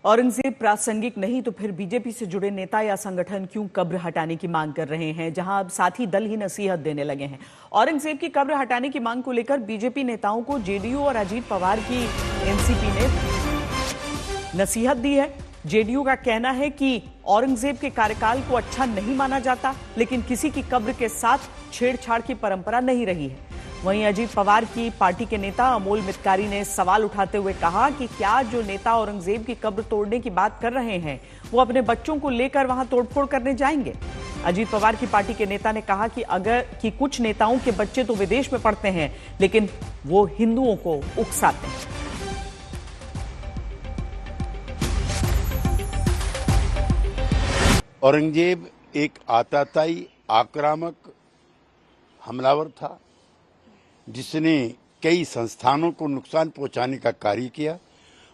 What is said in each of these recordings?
औरंगजेब प्रासंगिक नहीं तो फिर बीजेपी से जुड़े नेता या संगठन क्यों कब्र हटाने की मांग कर रहे हैं, जहां अब साथी दल ही नसीहत देने लगे हैं। औरंगजेब की कब्र हटाने की मांग को लेकर बीजेपी नेताओं को जेडीयू और अजीत पवार की एनसीपी ने नसीहत दी है। जेडीयू का कहना है कि औरंगजेब के कार्यकाल को अच्छा नहीं माना जाता, लेकिन किसी की कब्र के साथ छेड़छाड़ की परंपरा नहीं रही है। वहीं अजीत पवार की पार्टी के नेता अमोल मितकारी ने सवाल उठाते हुए कहा कि क्या जो नेता औरंगजेब की कब्र तोड़ने की बात कर रहे हैं वो अपने बच्चों को लेकर वहां तोड़फोड़ करने जाएंगे। अजीत पवार की पार्टी के नेता ने कहा कि कुछ नेताओं के बच्चे तो विदेश में पढ़ते हैं, लेकिन वो हिंदुओं को उकसाते हैं। औरंगजेब एक आतताई आक्रामक हमलावर था, जिसने कई संस्थानों को नुकसान पहुंचाने का कार्य किया।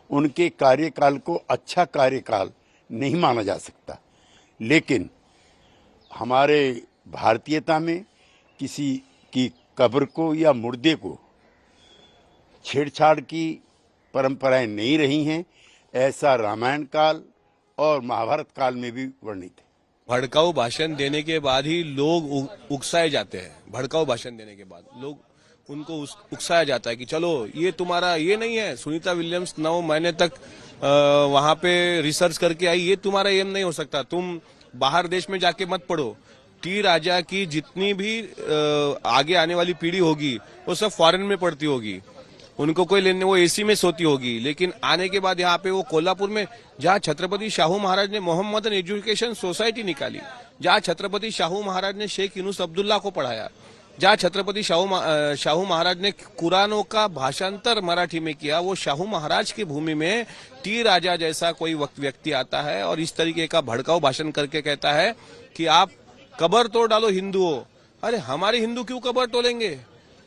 उनके कार्यकाल को अच्छा कार्यकाल नहीं माना जा सकता, लेकिन हमारे भारतीयता में किसी की कब्र को या मुर्दे को छेड़छाड़ की परंपराएं नहीं रही हैं। ऐसा रामायण काल और महाभारत काल में भी वर्णित है। भड़काऊ भाषण देने के बाद ही लोग उकसाए जाते हैं। भड़काऊ भाषण देने के बाद लोग उनको उकसाया जाता है कि चलो ये तुम्हारा ये नहीं है। सुनीता विलियम्स 9 महीने तक वहां पे रिसर्च करके आई, ये तुम्हारा एम नहीं हो सकता, तुम बाहर देश में जाके मत पढ़ो। टी राजा की जितनी भी आगे आने वाली पीढ़ी होगी वो सब फॉरेन में पढ़ती होगी, उनको कोई लेने, वो एसी में सोती होगी। लेकिन आने के बाद यहाँ पे वो कोल्हापुर में जहाँ छत्रपति शाहू महाराज ने मोहम्मदन एजुकेशन सोसाइटी निकाली, जहाँ छत्रपति शाहू महाराज ने शेख यूनुस अब्दुल्ला को पढ़ाया, जहाँ छत्रपति शाहू महाराज ने कुरानों का भाषांतर मराठी में किया, वो शाहू महाराज की भूमि में टी राजा जैसा कोई व्यक्ति आता है और इस तरीके का भड़काऊ भाषण करके कहता है कि आप कब्र तोड़ डालो हिंदुओं। अरे हमारे हिंदू क्यों कब्र तोड़ेंगे?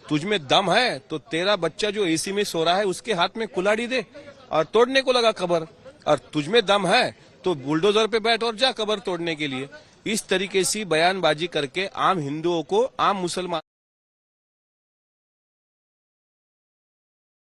तुझमें दम है तो तेरा बच्चा जो एसी में सो रहा है उसके हाथ में कुल्हाड़ी दे और तोड़ने को लगा कब्र, और तुझमें दम है तो बुलडोजर पे बैठ और जा कब्र तोड़ने के लिए। इस तरीके से बयानबाजी करके आम हिंदुओं को, आम मुसलमान